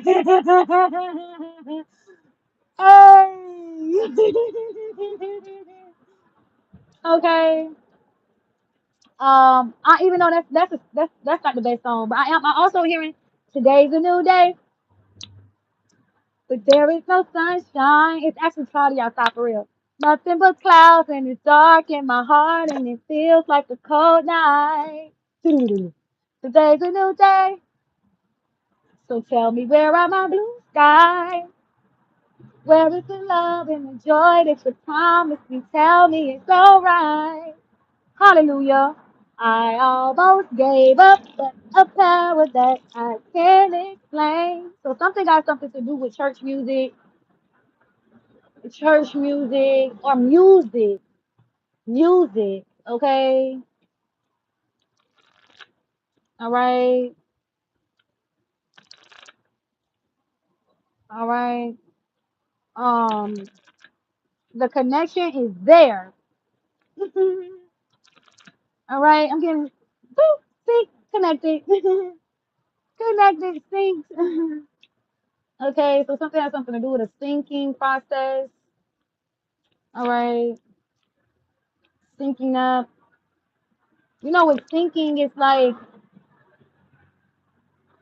Hey. Okay. I even though that's not the best song, but I also hearing today's a new day, but there is no sunshine. It's actually cloudy outside for real. Nothing but clouds and it's dark in my heart and it feels like a cold night. Today's a new day, so tell me where are my blue skies? Where is the love and the joy that you promised me? Tell me it's alright. Hallelujah. I almost gave up, but a power that I can't explain. So something got something to do with church music, or music. Okay, all right, all right. Um, the connection is there. All right, I'm getting boop, sync, connected, connected, synced. Okay, so something has something to do with a syncing process. All right, syncing up. You know, with syncing, it's like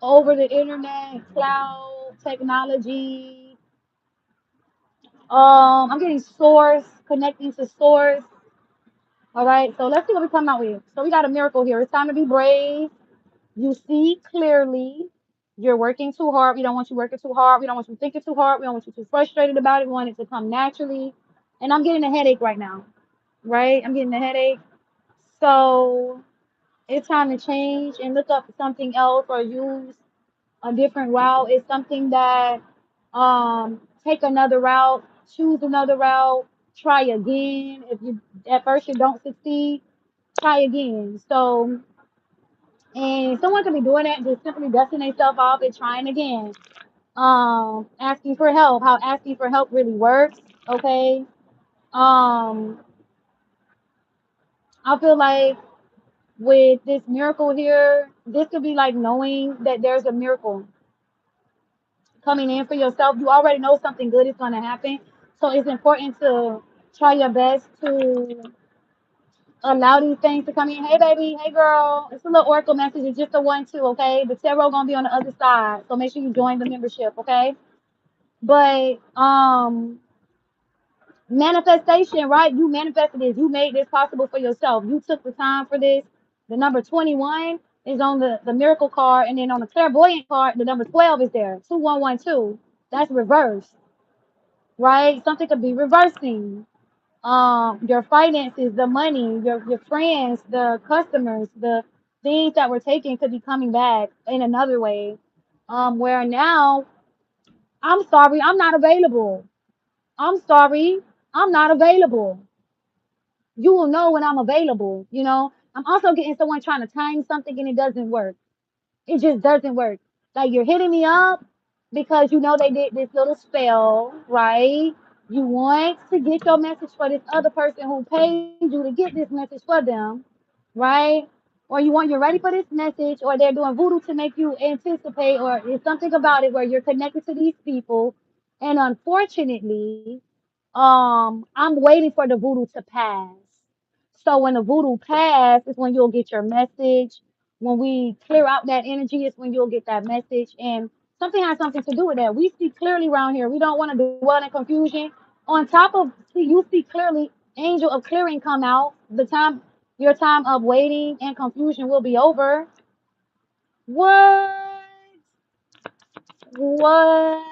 over the internet, cloud technology. I'm getting source, connecting to source. All right, so let's see what we come out with. So we got a miracle here. It's time to be brave. You see clearly. You're working too hard. We don't want you working too hard. We don't want you thinking too hard. We don't want you too frustrated about it. We want it to come naturally. And I'm getting a headache right now, right? I'm getting a headache. So it's time to change and look up something else or use a different route. It's something that take another route, choose another route, try again. If you at first you don't succeed, try again. So and someone could be doing that, just simply dusting themselves off and trying again. Asking for help, how asking for help really works. Okay. Um, I feel like with this miracle here, this could be like knowing that there's a miracle coming in for yourself. You already know something good is going to happen. So it's important to try your best to allow these things to come in. Hey, baby. Hey, girl. It's a little oracle message. It's just a 1-2, okay? The tarot going to be on the other side. So make sure you join the membership, okay? But manifestation, right? You manifested this. You made this possible for yourself. You took the time for this. The number 21 is on the miracle card. And then on the clairvoyant card, the number 12 is there. 2112. That's reversed, right? Something could be reversing. Your finances, the money, your friends, the customers, the things that were taken could be coming back in another way. Where now, I'm sorry, I'm not available. I'm sorry, I'm not available. You will know when I'm available. I'm also getting someone trying to time something and it doesn't work. It just doesn't work. Like you're hitting me up because you know they did this little spell, right? You want to get your message for this other person who paid you to get this message for them, right? Or you're ready for this message, or they're doing voodoo to make you anticipate, or it's something about it where you're connected to these people. And unfortunately, I'm waiting for the voodoo to pass. So when the voodoo pass is when you'll get your message. When we clear out that energy is when you'll get that message. And something has something to do with that. We see clearly around here. We don't want to dwell in confusion. On top of you see clearly, angel of clearing come out. Your time of waiting and confusion will be over. What? What?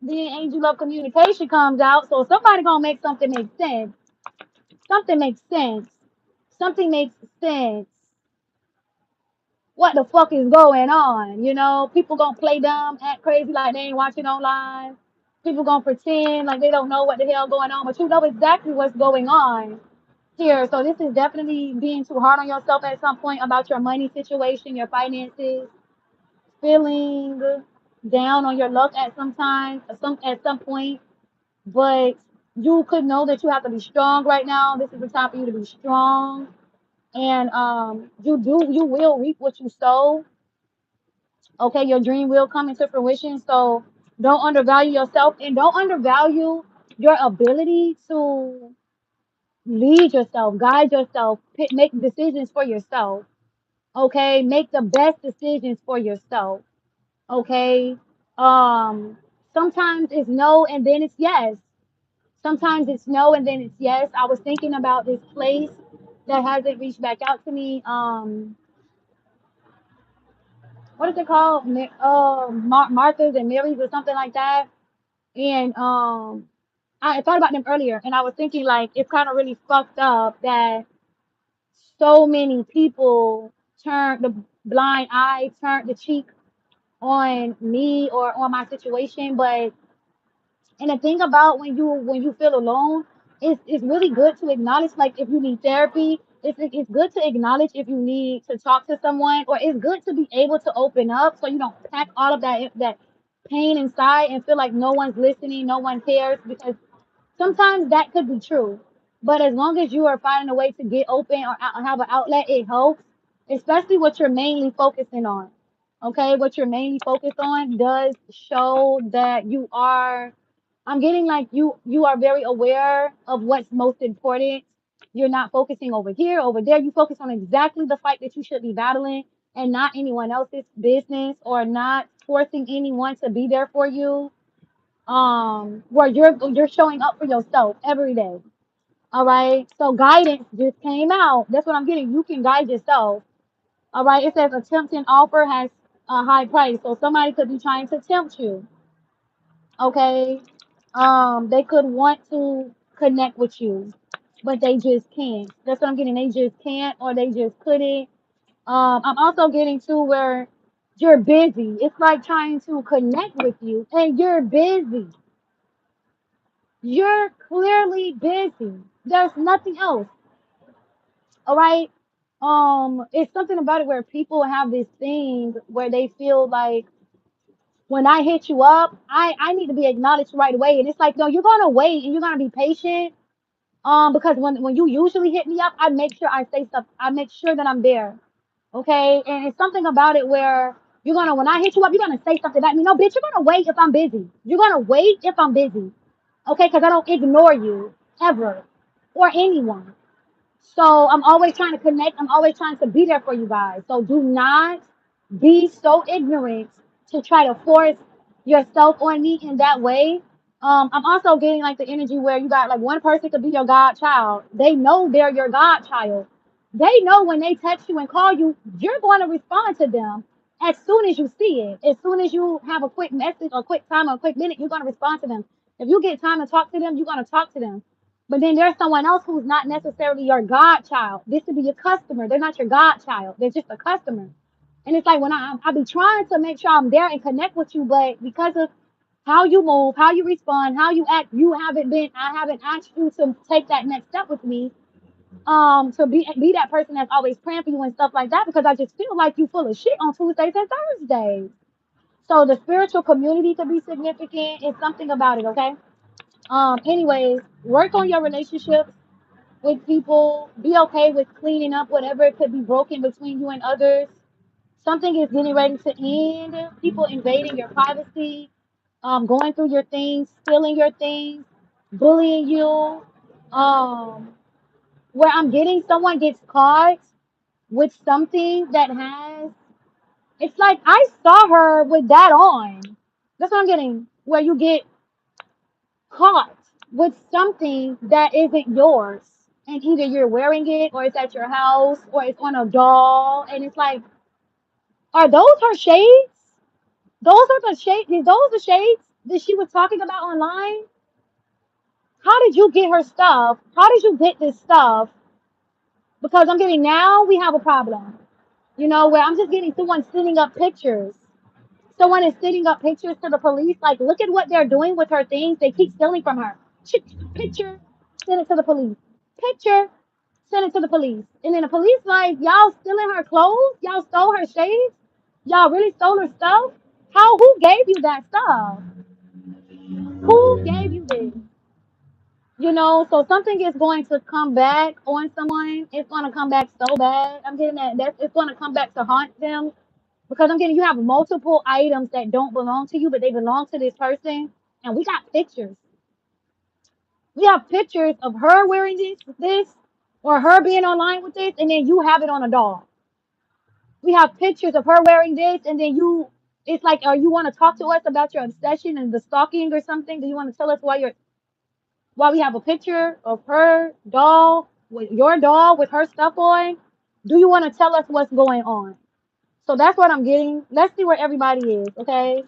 Then angel of communication comes out. So somebody gonna make something make sense. Something makes sense. Something makes sense. What the fuck is going on? People gonna play dumb, act crazy like they ain't watching online. People gonna pretend like they don't know what the hell going on, but you know exactly what's going on here. So this is definitely being too hard on yourself at some point about your money situation, your finances, feeling down on your luck at some point. But you could know that you have to be strong right now. This is the time for you to be strong. And you will reap what you sow. Okay, your dream will come into fruition. So don't undervalue yourself and don't undervalue your ability to lead yourself, guide yourself, make decisions for yourself. Okay, make the best decisions for yourself. Okay, sometimes it's no and then it's yes. Sometimes it's no and then it's yes. I was thinking about this place that hasn't reached back out to me. What is it called? Martha's and Mary's or something like that. And I thought about them earlier, and I was thinking like it's kind of really fucked up that so many people turn the blind eye, turn the cheek on me or on my situation. But and the thing about when you feel alone, it's really good to acknowledge like if you need therapy. It's good to acknowledge if you need to talk to someone, or it's good to be able to open up so you don't pack all of that pain inside and feel like no one's listening, no one cares, because sometimes that could be true, but as long as you are finding a way to get open or have an outlet, it helps, especially what you're mainly focusing on. Okay, what you're mainly focused on does show that you are. I'm getting like you are very aware of what's most important. You're not focusing over here, over there. You focus on exactly the fight that you should be battling and not anyone else's business or not forcing anyone to be there for you, where you're showing up for yourself every day. All right, so guidance just came out. That's what I'm getting. You can guide yourself. All right, it says a tempting offer has a high price, so somebody could be trying to tempt you. Okay, they could want to connect with you, but they just can't. That's what I'm getting. They just can't, or they just couldn't. I'm also getting to where you're busy. It's like trying to connect with you and you're busy. You're clearly busy. There's nothing else. All right. It's something about it where people have this thing where they feel like when I hit you up, I need to be acknowledged right away. And it's like, no, you're gonna wait and you're gonna be patient. Because when you usually hit me up, I make sure I say stuff. I make sure that I'm there. Okay. And it's something about it where you're gonna when I hit you up, you're gonna say something back. No, bitch, you're gonna wait if I'm busy. You're gonna wait if I'm busy. Okay, because I don't ignore you ever or anyone. So I'm always trying to connect. I'm always trying to be there for you guys. So do not be so ignorant to try to force yourself on me in that way. I'm also getting like the energy where you got like one person could be your godchild. They know they're your godchild. They know when they text you and call you, you're going to respond to them as soon as you see it. As soon as you have a quick message or quick time or a quick minute, you're going to respond to them. If you get time to talk to them, you're going to talk to them. But then there's someone else who's not necessarily your godchild. This could be your customer. They're not your godchild. They're just a customer. And it's like when I be trying to make sure I'm there and connect with you, but because of how you move, how you respond, how you act, I haven't asked you to take that next step with me. To be that person that's always praying for you and stuff like that, because I just feel like you full of shit on Tuesdays and Thursdays. So the spiritual community could be significant. It's something about it, okay? Anyways, work on your relationships with people. Be okay with cleaning up whatever could be broken between you and others. Something is getting ready to end. People invading your privacy, going through your things, stealing your things, bullying you. Um, where I'm getting someone gets caught with something that has. It's like I saw her with that on. That's what I'm getting. Where you get caught with something that isn't yours. And either you're wearing it or it's at your house or it's on a doll. And it's like, are those her shades? Those are the shades. Is those the shades that she was talking about online? How did you get her stuff? How did you get this stuff? Because I'm getting now we have a problem. Where I'm just getting someone sending up pictures. Someone is sending up pictures to the police. Like, look at what they're doing with her things. They keep stealing from her. Picture, send it to the police. Picture, send it to the police. And then the police like, y'all stealing her clothes? Y'all stole her shades? Y'all really stole her stuff? Who gave you that stuff? Who gave you this? So something is going to come back on someone. It's going to come back so bad. I'm getting that. It's going to come back to haunt them. Because I'm getting you have multiple items that don't belong to you, but they belong to this person. And we got pictures. We have pictures of her wearing this, or her being online with this, and then you have it on a doll. We have pictures of her wearing this, and then it's like, you want to talk to us about your obsession and the stalking or something? Do you want to tell us why we have a picture of her doll with your doll with her stuff on? Do you want to tell us what's going on? So that's what I'm getting. Let's see where everybody is, okay?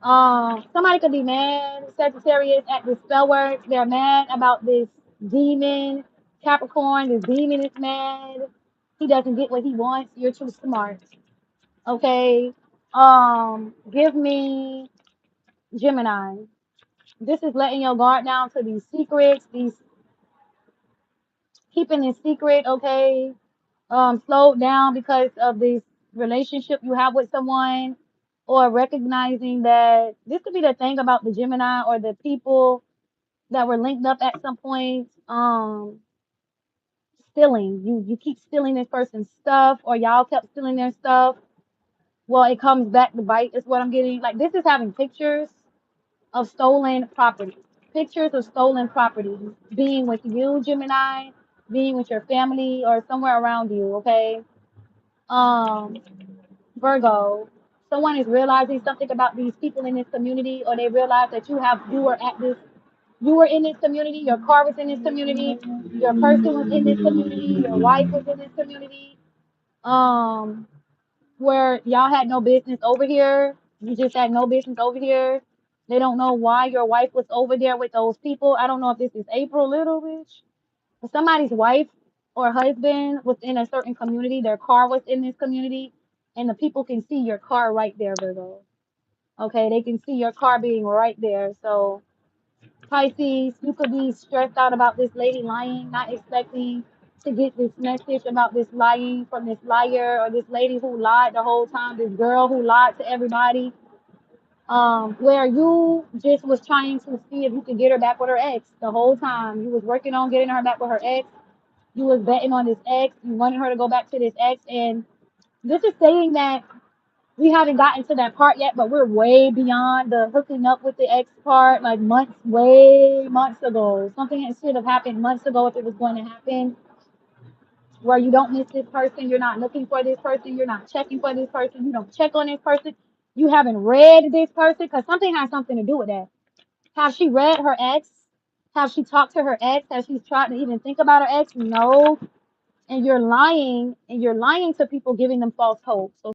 Somebody could be mad, Sagittarius, at the spell work. They're mad about this demon, Capricorn. This demon is mad. He doesn't get what he wants. You're too smart. Okay. Give me Gemini. This is letting your guard down to these secrets, these keeping it secret, okay? Slowed down because of this relationship you have with someone, or recognizing that this could be the thing about the Gemini or the people that were linked up at some point. Stealing. You keep stealing this person's stuff, or y'all kept stealing their stuff. Well, it comes back to bite, is what I'm getting. Like, this is having pictures of stolen property. Pictures of stolen property being with you, Gemini, being with your family or somewhere around you, okay? Um, Virgo, someone is realizing something about these people in this community, or they realize that you were in this community, your car was in this community, your person was in this community, your wife was in this community. Um, where y'all had no business over here. You just had no business over here. They don't know why your wife was over there with those people. I don't know if this is April Little Bitch, but somebody's wife or husband was in a certain community. Their car was in this community, and the people can see your car right there, Virgo. Okay, they can see your car being right there. So Pisces, you could be stressed out about this lady lying, not expecting to get this message about this lying from this liar, or this lady who lied the whole time, this girl who lied to everybody. Where you just was trying to see if you could get her back with her ex the whole time. You was working on getting her back with her ex. You was betting on this ex. You wanted her to go back to this ex. And this is saying that we haven't gotten to that part yet, but we're way beyond the hooking up with the ex part, like months ago. Something that should have happened months ago if it was going to happen, where you don't miss this person, you're not looking for this person, you're not checking for this person, you don't check on this person, you haven't read this person, because something has something to do with that. Have she read her ex? Have she talked to her ex? Has she tried to even think about her ex? No. And you're lying to people, giving them false hope. So